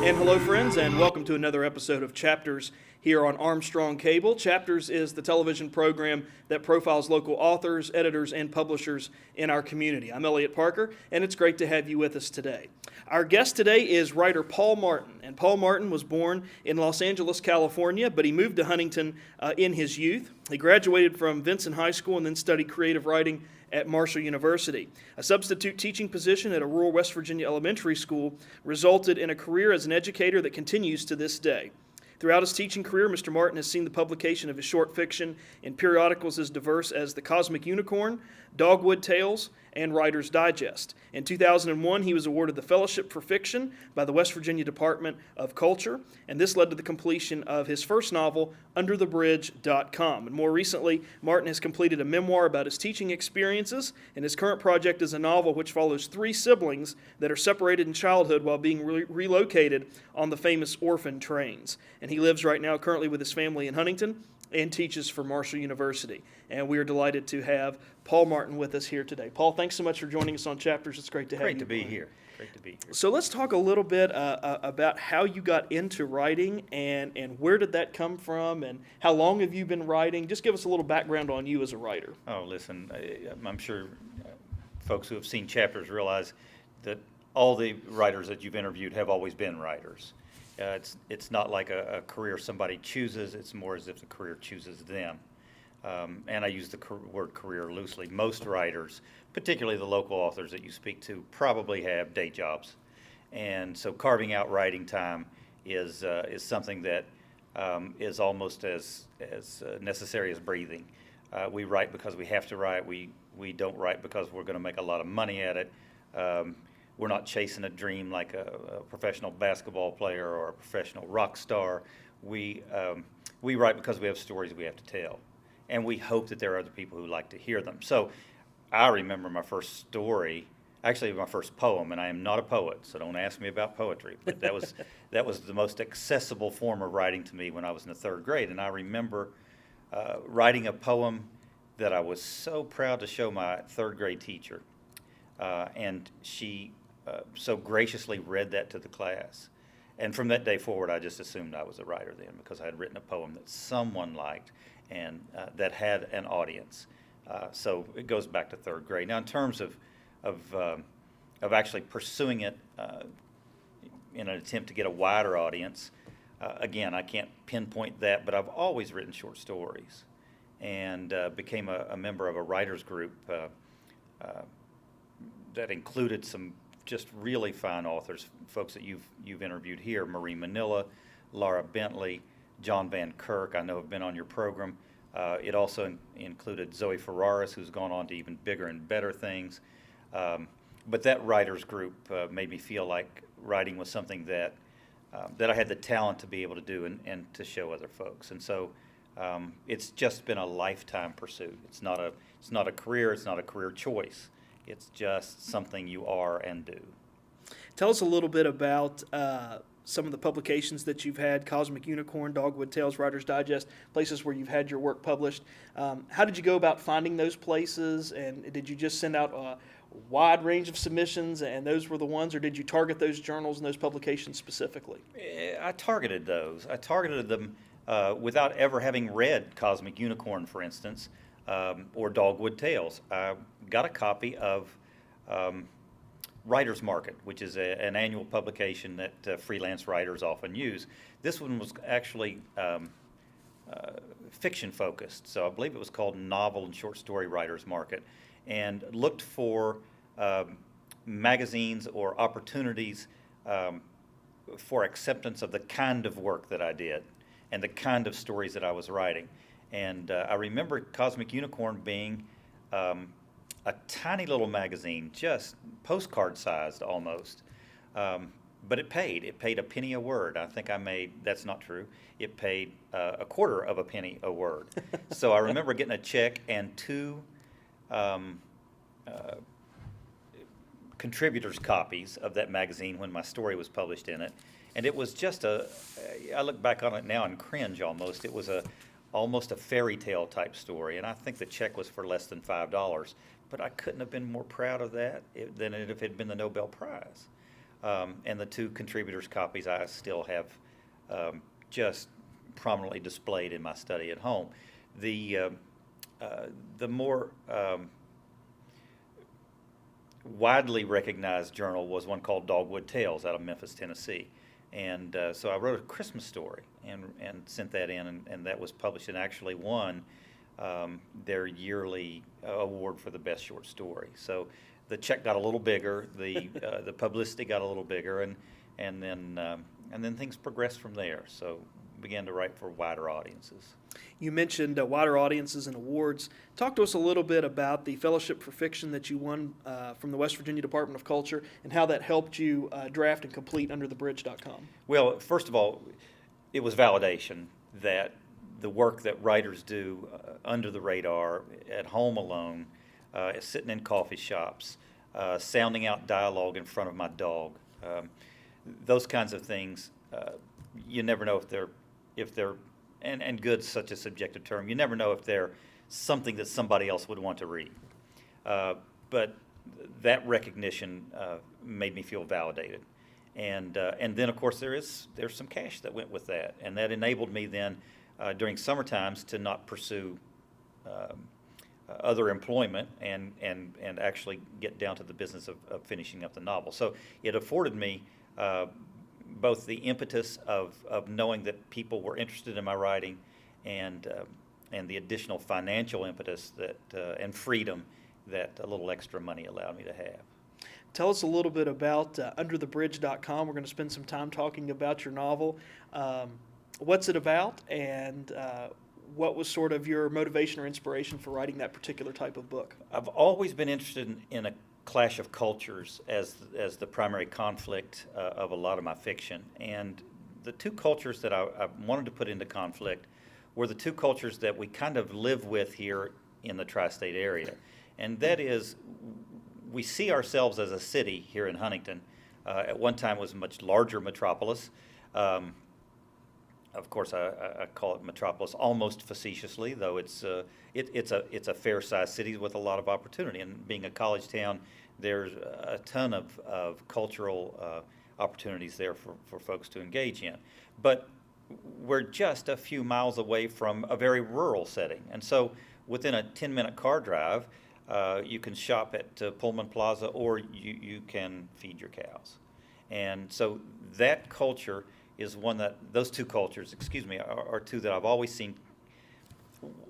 And hello, friends, and welcome to another episode of Chapters here on Armstrong Cable. Chapters is the television program that profiles local authors, editors, and publishers in our community. I'm Eliot Parker, and it's great to have you with us today. Our guest today is writer Paul Martin, and Paul Martin was born in Los Angeles, California, but he moved to Huntington in his youth. He graduated from Vincent High School and then studied creative writing at Marshall University. A substitute teaching position at a rural West Virginia elementary school resulted in a career as an educator that continues to this day. Throughout his teaching career, Mr. Martin has seen the publication of his short fiction in periodicals as diverse as The Cosmic Unicorn, Dogwood Tales, and Writer's Digest. In 2001, he was awarded the Fellowship for Fiction by the West Virginia Department of Culture, and this led to the completion of his first novel, UnderTheBridge.com. And more recently, Martin has completed a memoir about his teaching experiences, and his current project is a novel which follows three siblings that are separated in childhood while being relocated on the famous orphan trains. And he lives right now currently with his family in Huntington and teaches for Marshall University. And we are delighted to have Paul Martin with us here today. Paul, thanks so much for joining us on Chapters. It's great to have you. Great to be here. So let's talk a little bit about how you got into writing and where did that come from and how long have you been writing? Just give us a little background on you as a writer. Oh, listen, I'm sure folks who have seen Chapters realize that all the writers that you've interviewed have always been writers. It's not like a career somebody chooses. It's more as if the career chooses them. And I use the word career loosely. Most writers, particularly the local authors that you speak to, probably have day jobs. And so carving out writing time is something that is almost as necessary as breathing. We write because we have to write. We don't write because we're going to make a lot of money at it. We're not chasing a dream like a professional basketball player or a professional rock star. We write because we have stories we have to tell. And we hope that there are other people who like to hear them. So I remember my first story, actually my first poem, and I am not a poet, so don't ask me about poetry. But that was the most accessible form of writing to me when I was in the third grade. And I remember writing a poem that I was so proud to show my third grade teacher. And she so graciously read that to the class. And from that day forward, I just assumed I was a writer then because I had written a poem that someone liked and that had an audience. So it goes back to third grade. Now, in terms of actually pursuing it in an attempt to get a wider audience, again, I can't pinpoint that, but I've always written short stories and became a member of a writers group that included some just really fine authors, folks that you've interviewed here, Marie Manila, Laura Bentley, John Van Kirk, I know have been on your program. It also included Zoe Ferraris, who's gone on to even bigger and better things. But that writers group made me feel like writing was something that I had the talent to be able to do and to show other folks. And so it's just been a lifetime pursuit. It's not a career. It's not a career choice. It's just something you are and do. Tell us a little bit about some of the publications that you've had, Cosmic Unicorn, Dogwood Tales, Writer's Digest, places where you've had your work published. How did you go about finding those places, and did you just send out a wide range of submissions, and those were the ones, or did you target those journals and those publications specifically? I targeted those. I targeted them without ever having read Cosmic Unicorn, for instance, or Dogwood Tales. I got a copy of Writer's Market, which is an annual publication that freelance writers often use. This one was actually fiction focused, so I believe it was called Novel and Short Story Writer's Market, and looked for magazines or opportunities for acceptance of the kind of work that I did and the kind of stories that I was writing. And I remember Cosmic Unicorn being a tiny little magazine, just postcard sized almost. But it paid. It paid a penny a word. I think that's not true. It paid a quarter of a penny a word. So I remember getting a check and two contributors' copies of that magazine when my story was published in it. And it was just I look back on it now and cringe almost. It was almost a fairy tale type story. And I think the check was for less than $5. But I couldn't have been more proud of that than if it had been the Nobel Prize. And the 2 contributors' copies I still have just prominently displayed in my study at home. The more widely recognized journal was one called Dogwood Tales out of Memphis, Tennessee. And so I wrote a Christmas story and sent that in, and that was published and actually won their yearly award for the best short story. So the check got a little bigger, the publicity got a little bigger, and then things progressed from there. So began to write for wider audiences. You mentioned wider audiences and awards. Talk to us a little bit about the Fellowship for Fiction that you won from the West Virginia Department of Culture and how that helped you draft and complete UnderTheBridge.com. Well, first of all, it was validation that the work that writers do under the radar, at home alone, sitting in coffee shops, sounding out dialogue in front of my dog, those kinds of things, you never know if they're and good's such a subjective term. You never know if they're something that somebody else would want to read. But that recognition made me feel validated, and then of course there's some cash that went with that, and that enabled me then during summer times to not pursue other employment and actually get down to the business of finishing up the novel. So it afforded me both the impetus of knowing that people were interested in my writing, and the additional financial impetus that and freedom that a little extra money allowed me to have. Tell us a little bit about UnderTheBridge.com. We're going to spend some time talking about your novel. What's it about, and what was sort of your motivation or inspiration for writing that particular type of book? I've always been interested in a clash of cultures as the primary conflict of a lot of my fiction. And the 2 cultures that I wanted to put into conflict were the 2 cultures that we kind of live with here in the tri-state area. And that is, we see ourselves as a city here in Huntington. At one time was a much larger metropolis. Of course, I call it metropolis almost facetiously, though it's a fair-sized city with a lot of opportunity. And being a college town, there's a ton of cultural opportunities there for folks to engage in. But we're just a few miles away from a very rural setting. And so within a 10-minute car drive, you can shop at Pullman Plaza, or you can feed your cows. And so that culture is one that, those 2 cultures, are 2 that I've always seen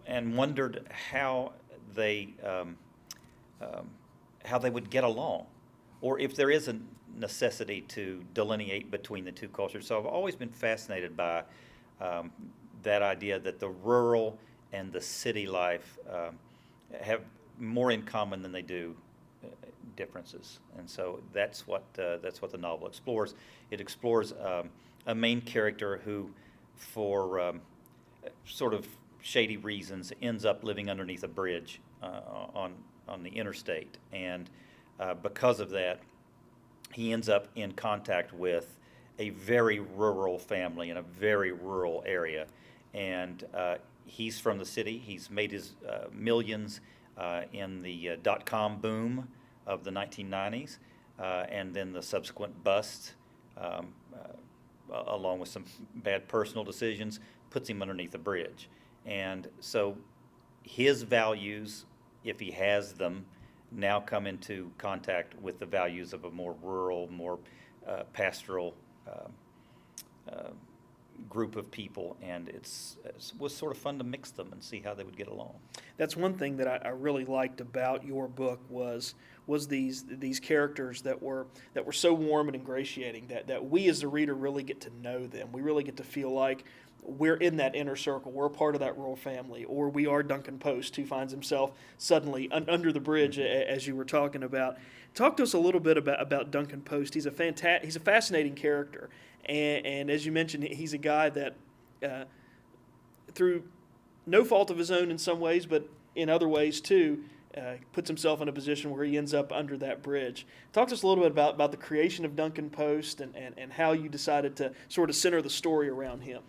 and wondered how they would get along, or if there is a necessity to delineate between the 2 cultures. So I've always been fascinated by that idea that the rural and the city life have more in common than they do differences. And so that's what the novel explores. It explores a main character who, for sort of shady reasons, ends up living underneath a bridge on the interstate, and because of that, he ends up in contact with a very rural family in a very rural area, and he's from the city. He's made his millions in the dot-com boom of the 1990s, and then the subsequent bust, along with some bad personal decisions, puts him underneath a bridge. And so his values, if he has them, now come into contact with the values of a more rural, more pastoral group of people, and it was sort of fun to mix them and see how they would get along. That's one thing that I really liked about your book was these characters that were so warm and ingratiating that we as the reader really get to know them. We really get to feel like we're in that inner circle. We're a part of that rural family, or we are Duncan Post, who finds himself suddenly under the bridge, as you were talking about. Talk to us a little bit about Duncan Post. He's a fascinating character, and as you mentioned, he's a guy that, through no fault of his own in some ways, but in other ways too, puts himself in a position where he ends up under that bridge. Talk to us a little bit about the creation of Duncan Post and how you decided to sort of center the story around him.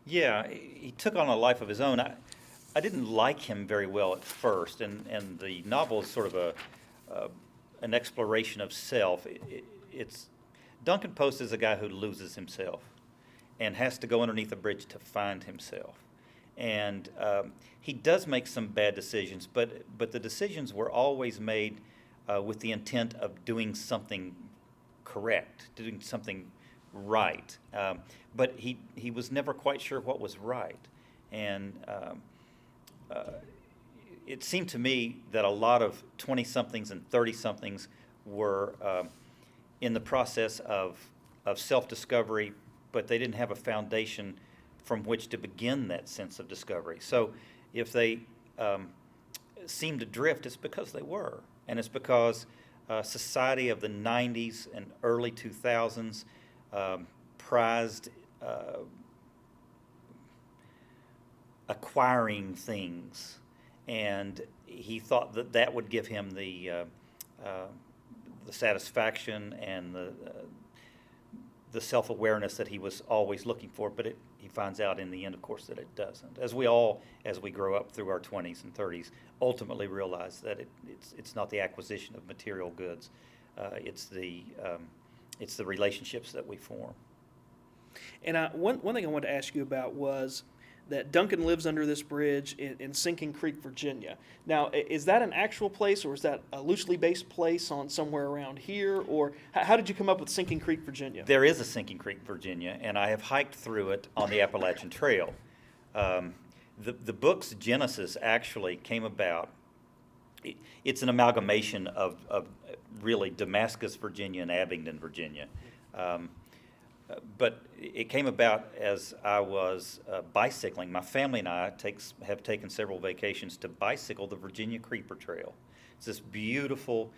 Yeah, he took on a life of his own. I didn't like him very well at first, and the novel is sort of an exploration of self. It's Duncan Post is a guy who loses himself and has to go underneath a bridge to find himself. And he does make some bad decisions, but the decisions were always made with the intent of doing something correct, doing something right. But he was never quite sure what was right. And it seemed to me that a lot of 20-somethings and 30-somethings were in the process of self-discovery, but they didn't have a foundation from which to begin that sense of discovery. So if they seem to drift, it's because they were. And it's because society of the 90s and early 2000s prized acquiring things. And he thought that that would give him the satisfaction and the self-awareness that he was always looking for, but he finds out in the end, of course, that it doesn't. As we all, as we grow up through our 20s and 30s, ultimately realize that it's not the acquisition of material goods, it's the relationships that we form. And one thing I wanted to ask you about was that Duncan lives under this bridge in Sinking Creek, Virginia. Now, is that an actual place, or is that a loosely based place on somewhere around here, or how did you come up with Sinking Creek, Virginia? There is a Sinking Creek, Virginia, and I have hiked through it on the Appalachian Trail. The book's genesis actually came about. It's an amalgamation of really Damascus, Virginia, and Abingdon, Virginia. But it came about as I was bicycling. My family and I have taken several vacations to bicycle the Virginia Creeper Trail. It's this beautiful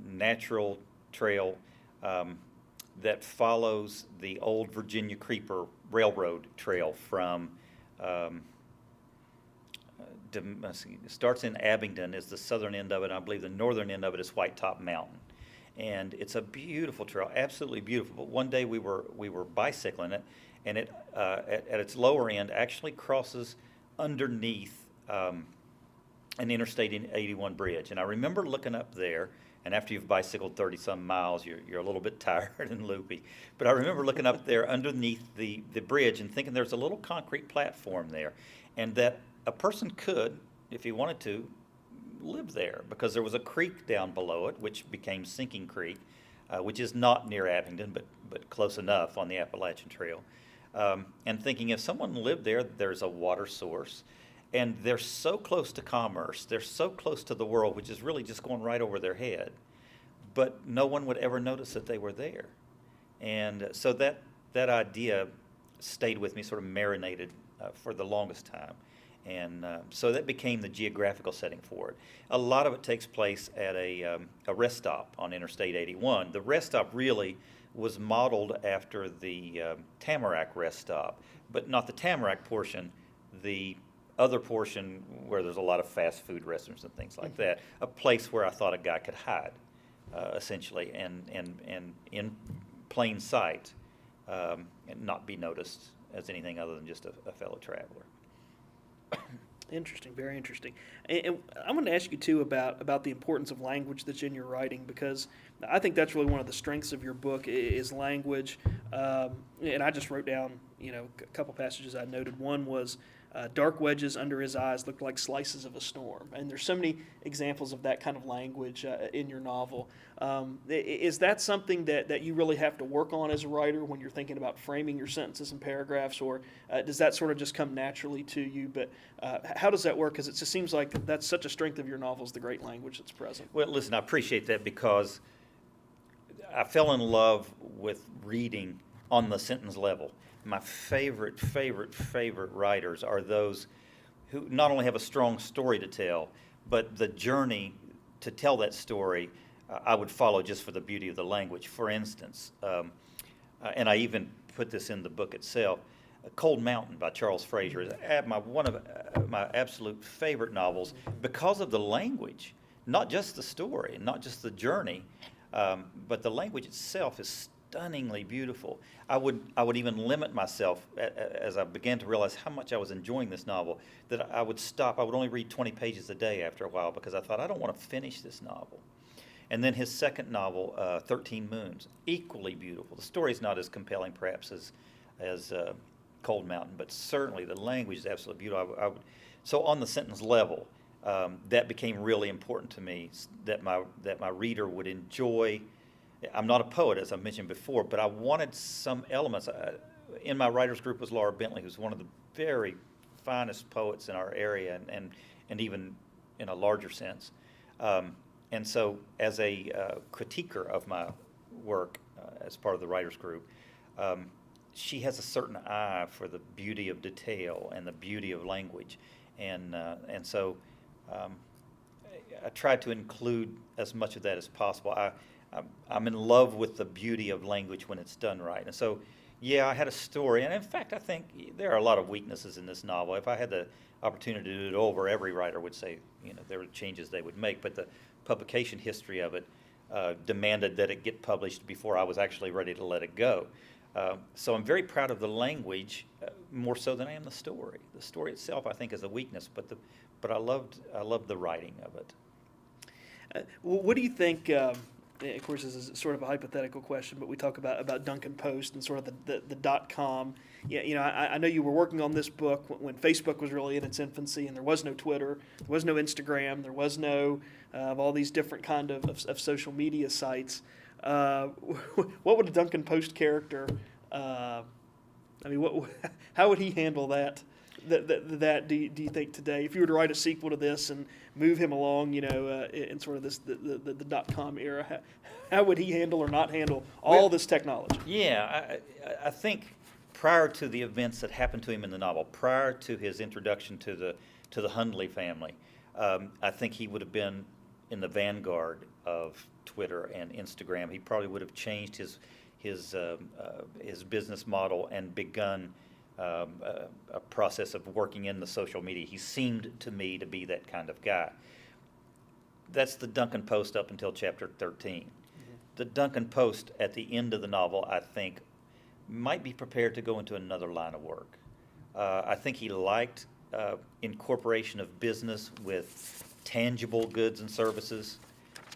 natural trail that follows the old Virginia Creeper Railroad trail from, it starts in Abingdon, is the southern end of it. I believe the northern end of it is White Top Mountain. And it's a beautiful trail, absolutely beautiful. But one day we were bicycling it, and it at its lower end actually crosses underneath an Interstate 81 bridge. And I remember looking up there, and after you've bicycled 30-some miles, you're a little bit tired and loopy. But I remember looking up there underneath the bridge and thinking there's a little concrete platform there, and that a person could, if he wanted to, live there, because there was a creek down below it, which became Sinking Creek, which is not near Abingdon, but close enough on the Appalachian Trail. And thinking if someone lived there, there's a water source, and they're so close to commerce, they're so close to the world, which is really just going right over their head, but no one would ever notice that they were there. And so that idea stayed with me, sort of marinated for the longest time. And so that became the geographical setting for it. A lot of it takes place at a rest stop on Interstate 81. The rest stop really was modeled after the Tamarack rest stop, but not the Tamarack portion, the other portion where there's a lot of fast food restaurants and things like that, a place where I thought a guy could hide, essentially, and in plain sight, and not be noticed as anything other than just a fellow traveler. Interesting, very interesting. And I'm going to ask you, too, about the importance of language that's in your writing, because I think that's really one of the strengths of your book is language. And I just wrote down, a couple passages I noted. One was dark wedges under his eyes looked like slices of a storm. And there's so many examples of that kind of language in your novel. Is that something that you really have to work on as a writer when you're thinking about framing your sentences and paragraphs, or does that sort of just come naturally to you? But how does that work? Because it just seems like that's such a strength of your novels, the great language that's present. Well, listen, I appreciate that, because I fell in love with reading on the sentence level. My favorite writers are those who not only have a strong story to tell, but the journey to tell that story I would follow just for the beauty of the language. For instance, and I even put this in the book itself, Cold Mountain by Charles Frazier is one of my absolute favorite novels because of the language, not just the story, not just the journey, but the language itself is stunningly beautiful. I would even limit myself as I began to realize how much I was enjoying this novel, that I would stop. I would only read 20 pages a day after a while, because I thought, I don't want to finish this novel. And then his second novel, 13 Moons, equally beautiful. The story's not as compelling, perhaps, as Cold Mountain, but certainly the language is absolutely beautiful. So on the sentence level, that became really important to me, that my reader would enjoy. I'm not a poet, as I mentioned before, but I wanted some elements. In my writers group was Laura Bentley, who's one of the very finest poets in our area, and even in a larger sense. And so as a critiquer of my work as part of the writers group, she has a certain eye for the beauty of detail and the beauty of language. And so I tried to include as much of that as possible. I'm in love with the beauty of language when it's done right. And so, yeah, I had a story. And in fact, I think there are a lot of weaknesses in this novel. If I had the opportunity to do it over, every writer would say, there were changes they would make. But the publication history of it demanded that it get published before I was actually ready to let it go. So I'm very proud of the language, more so than I am the story. The story itself, I think, is a weakness, but I loved the writing of it. What do you think? Of course, this is sort of a hypothetical question, but we talk about Duncan Post and sort of the .com. Yeah, I know you were working on this book when Facebook was really in its infancy, and there was no Twitter, there was no Instagram, there was no of all these different kind of social media sites. What would a Duncan Post character? How would he handle that? That do you think today, if you were to write a sequel to this and move him along, in sort of this the .com era, how would he handle or not handle all this technology? Yeah, I think prior to the events that happened to him in the novel, prior to his introduction to the Hundley family, I think he would have been in the vanguard of Twitter and Instagram. He probably would have changed his business model and begun a process of working in the social media. He seemed to me to be that kind of guy. That's the Duncan Post up until chapter 13. Mm-hmm. The Duncan Post at the end of the novel, I think, might be prepared to go into another line of work. I think he liked incorporation of business with tangible goods and services.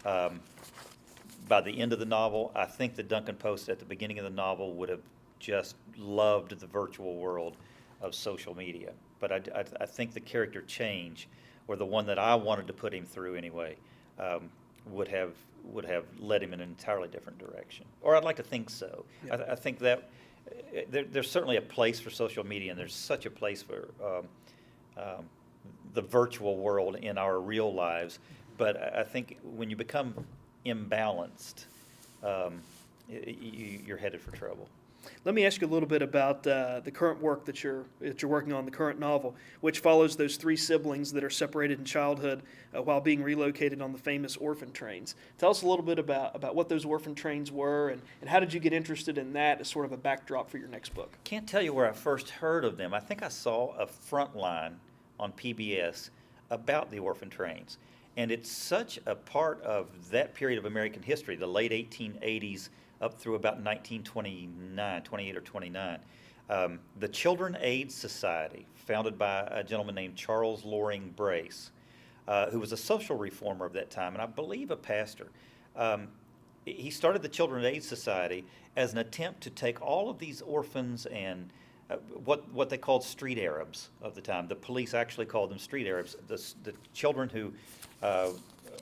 By the end of the novel, I think the Duncan Post at the beginning of the novel would have just loved the virtual world of social media. But I think the character change, or the one that I wanted to put him through anyway, would have led him in an entirely different direction. Or I'd like to think so. Yeah. I think that there's certainly a place for social media, and there's such a place for the virtual world in our real lives. But I think when you become imbalanced, you're headed for trouble. Let me ask you a little bit about the current work that you're working on, the current novel, which follows those three siblings that are separated in childhood while being relocated on the famous orphan trains. Tell us a little bit about what those orphan trains were, and how did you get interested in that as sort of a backdrop for your next book? Can't tell you where I first heard of them. I think I saw a front line on PBS about the orphan trains. And it's such a part of that period of American history, the late 1880s up through about 1929, 28 or 29. The Children Aid Society, founded by a gentleman named Charles Loring Brace, who was a social reformer of that time, and I believe a pastor. He started the Children Aid Society as an attempt to take all of these orphans and what they called street Arabs of the time. The police actually called them street Arabs. The children who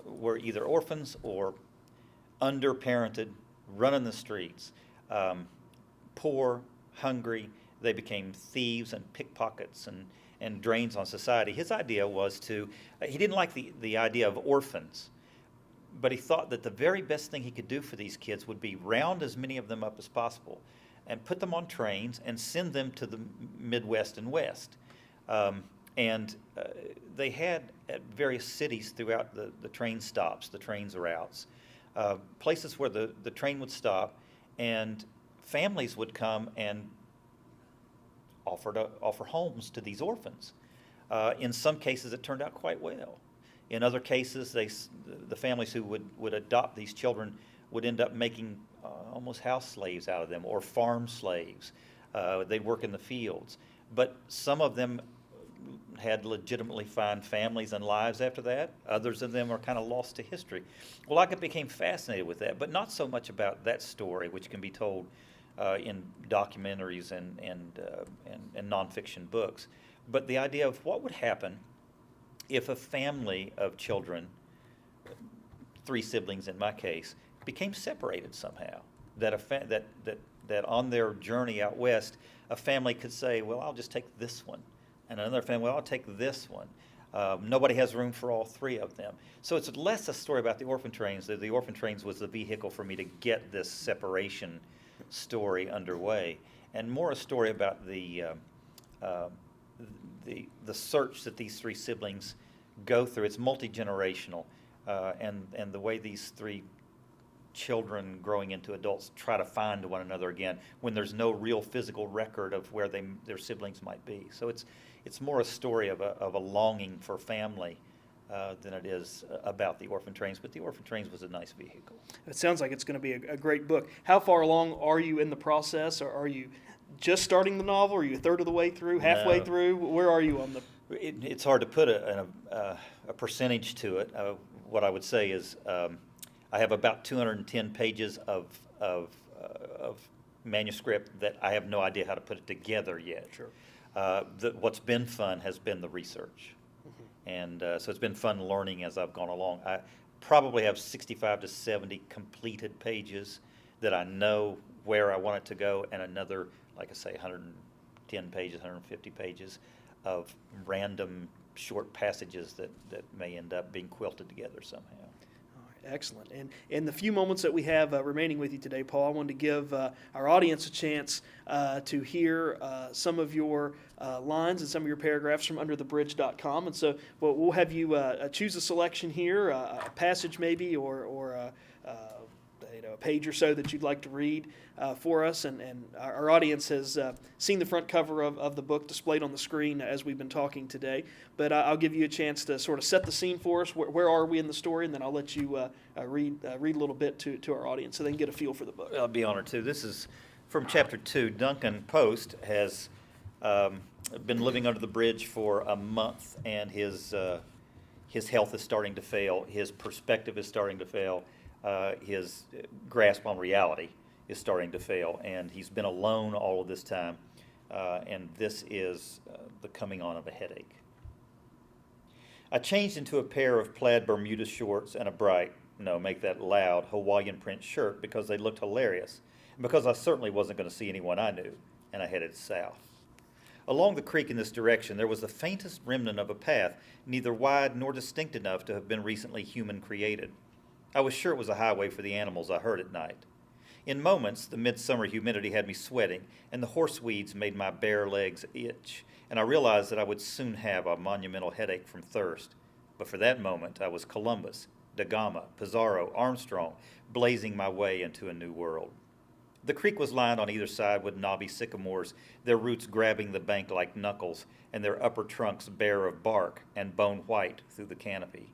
were either orphans or underparented, running the streets, poor, hungry. They became thieves and pickpockets and drains on society. His idea was he didn't like the idea of orphans, but he thought that the very best thing he could do for these kids would be round as many of them up as possible and put them on trains and send them to the Midwest and West. They had at various cities throughout the train stops, the train's routes, places where the train would stop, and families would come and offer homes to these orphans. In some cases, it turned out quite well. In other cases, the families who would adopt these children would end up making almost house slaves out of them, or farm slaves. They'd work in the fields. But some of them had legitimately fine families and lives after that. Others of them are kind of lost to history. Well, I became fascinated with that, but not so much about that story, which can be told in documentaries and nonfiction books, but the idea of what would happen if a family of children, 3 siblings in my case, became separated somehow. That on their journey out west, a family could say, well, I'll just take this one. And another family, well, I'll take this one. Nobody has room for all 3 of them. So it's less a story about the orphan trains. The orphan trains was the vehicle for me to get this separation story underway, and more a story about the search that these 3 siblings go through. It's multi-generational, and the way these 3 children growing into adults try to find one another again when there's no real physical record of where their siblings might be. So it's more a story of a longing for family than it is about the orphan trains, but the orphan trains was a nice vehicle. It sounds like it's going to be a great book. How far along are you in the process, or are you just starting the novel? Are you a third of the way through, halfway No. through? Where are you on the... It's hard to put a percentage to it. What I would say is I have about 210 pages of manuscript that I have no idea how to put it together yet. Sure. What's been fun has been the research. And so it's been fun learning as I've gone along. I probably have 65 to 70 completed pages that I know where I want it to go, and another, like I say, 110 pages, 150 pages of random short passages that may end up being quilted together somehow. Excellent. And in the few moments that we have remaining with you today, Paul, I wanted to give our audience a chance to hear some of your lines and some of your paragraphs from underthebridge.com. And so we'll have you choose a selection here, a passage maybe, or a page or so that you'd like to read for us. And our audience has seen the front cover of the book displayed on the screen as we've been talking today. But I'll give you a chance to sort of set the scene for us. Where are we in the story? And then I'll let you read a little bit to our audience so they can get a feel for the book. I'll be honored to. This is from Chapter 2. Duncan Post has been living under the bridge for a month, and his health is starting to fail. His perspective is starting to fail. His grasp on reality is starting to fail, and he's been alone all of this time, and this is the coming on of a headache. I changed into a pair of plaid Bermuda shorts and a bright, no, make that loud, Hawaiian print shirt because they looked hilarious, and because I certainly wasn't going to see anyone I knew, and I headed south. Along the creek in this direction, there was the faintest remnant of a path, neither wide nor distinct enough to have been recently human-created. I was sure it was a highway for the animals I heard at night. In moments, the midsummer humidity had me sweating, and the horseweeds made my bare legs itch, and I realized that I would soon have a monumental headache from thirst. But for that moment, I was Columbus, da Gama, Pizarro, Armstrong, blazing my way into a new world. The creek was lined on either side with knobby sycamores, their roots grabbing the bank like knuckles, and their upper trunks bare of bark and bone white through the canopy.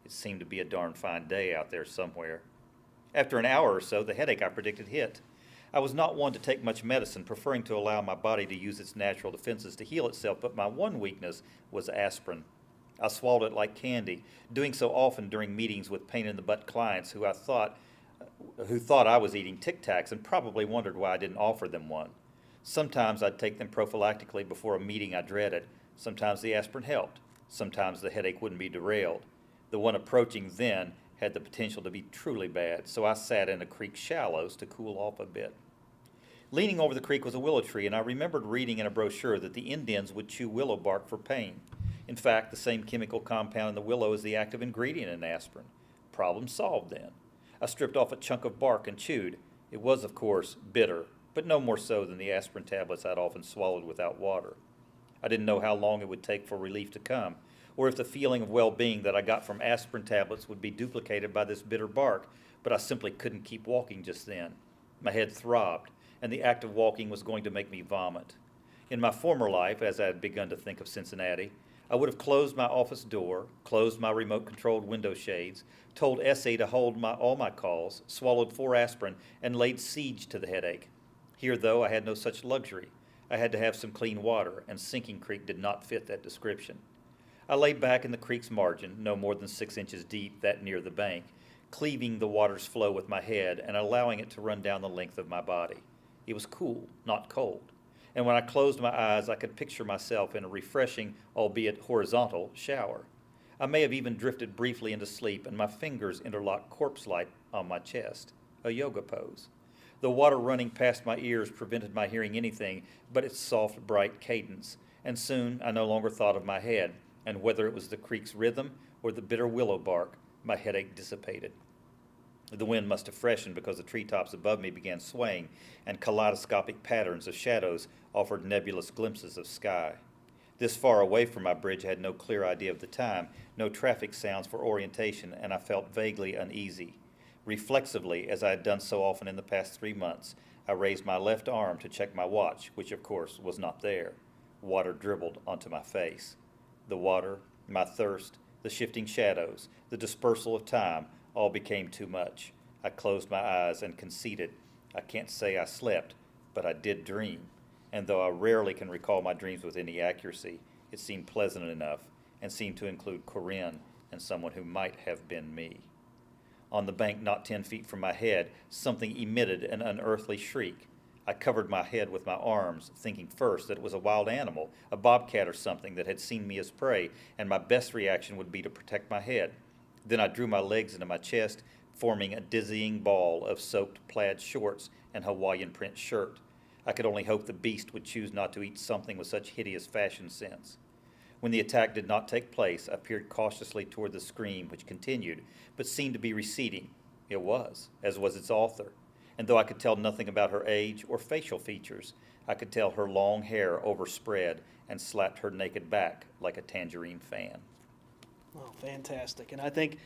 It seemed to be a darn fine day out there somewhere. After an hour or so, the headache I predicted hit. I was not one to take much medicine, preferring to allow my body to use its natural defenses to heal itself, but my one weakness was aspirin. I swallowed it like candy, doing so often during meetings with pain-in-the-butt clients who thought I was eating Tic Tacs and probably wondered why I didn't offer them one. Sometimes I'd take them prophylactically before a meeting I dreaded. Sometimes the aspirin helped. Sometimes the headache wouldn't be derailed. The one approaching then had the potential to be truly bad, so I sat in the creek shallows to cool off a bit. Leaning over the creek was a willow tree, and I remembered reading in a brochure that the Indians would chew willow bark for pain. In fact, the same chemical compound in the willow is the active ingredient in aspirin. Problem solved then. I stripped off a chunk of bark and chewed. It was, of course, bitter, but no more so than the aspirin tablets I'd often swallowed without water. I didn't know how long it would take for relief to come, or if the feeling of well-being that I got from aspirin tablets would be duplicated by this bitter bark, but I simply couldn't keep walking just then. My head throbbed, and the act of walking was going to make me vomit. In my former life, as I had begun to think of Cincinnati, I would have closed my office door, closed my remote-controlled window shades, told Essie to hold all my calls, swallowed 4 aspirin, and laid siege to the headache. Here, though, I had no such luxury. I had to have some clean water, and Sinking Creek did not fit that description. I lay back in the creek's margin, no more than 6 inches deep, that near the bank, cleaving the water's flow with my head and allowing it to run down the length of my body. It was cool, not cold. And when I closed my eyes, I could picture myself in a refreshing, albeit horizontal, shower. I may have even drifted briefly into sleep, and my fingers interlocked corpse-like on my chest, a yoga pose. The water running past my ears prevented my hearing anything but its soft, bright cadence, and soon I no longer thought of my head, and whether it was the creek's rhythm or the bitter willow bark, my headache dissipated. The wind must have freshened because the treetops above me began swaying, and kaleidoscopic patterns of shadows offered nebulous glimpses of sky. This far away from my bridge, I had no clear idea of the time, no traffic sounds for orientation, and I felt vaguely uneasy. Reflexively, as I had done so often in the past 3 months, I raised my left arm to check my watch, which of course was not there. Water dribbled onto my face. The water, my thirst, the shifting shadows, the dispersal of time, all became too much. I closed my eyes and conceded. I can't say I slept, but I did dream. And though I rarely can recall my dreams with any accuracy, it seemed pleasant enough and seemed to include Corinne and someone who might have been me. On the bank not 10 feet from my head, something emitted an unearthly shriek. I covered my head with my arms, thinking first that it was a wild animal, a bobcat or something that had seen me as prey, and my best reaction would be to protect my head. Then I drew my legs into my chest, forming a dizzying ball of soaked plaid shorts and Hawaiian print shirt. I could only hope the beast would choose not to eat something with such hideous fashion sense. When the attack did not take place, I peered cautiously toward the scream, which continued, but seemed to be receding. It was, as was its author. And though I could tell nothing about her age or facial features, I could tell her long hair overspread and slapped her naked back like a tangerine fan. Oh, fantastic! And I think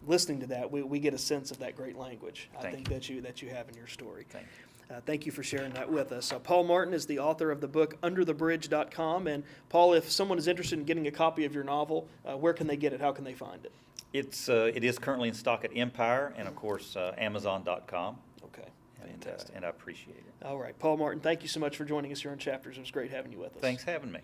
listening to that, we get a sense of that great language. Thank that you have in your story. Thank you. Thank you for sharing that with us. Paul Martin is the author of the book UnderTheBridge.com. And Paul, if someone is interested in getting a copy of your novel, where can they get it? How can they find it? It is currently in stock at Empire and, of course, Amazon.com. Okay, fantastic. And I appreciate it. All right, Paul Martin, thank you so much for joining us here on Chapters. It was great having you with us. Thanks for having me.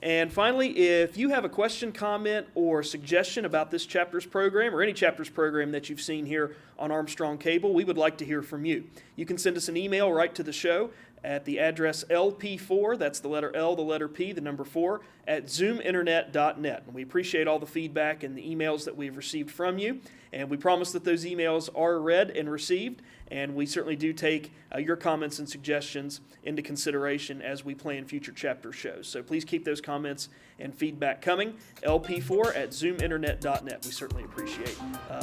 And finally, if you have a question, comment, or suggestion about this Chapters program or any Chapters program that you've seen here on Armstrong Cable, we would like to hear from you. You can send us an email right to the show at the address LP4, that's the letter L, the letter P, the number 4, at zoominternet.net. And we appreciate all the feedback and the emails that we've received from you. And we promise that those emails are read and received. And we certainly do take your comments and suggestions into consideration as we plan future chapter shows. So please keep those comments and feedback coming. LP4 at zoominternet.net. We certainly appreciate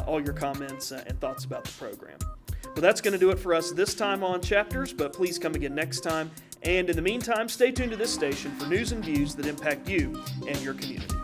all your comments and thoughts about the program. Well, that's going to do it for us this time on Chapters, but please come again next time. And in the meantime, stay tuned to this station for news and views that impact you and your community.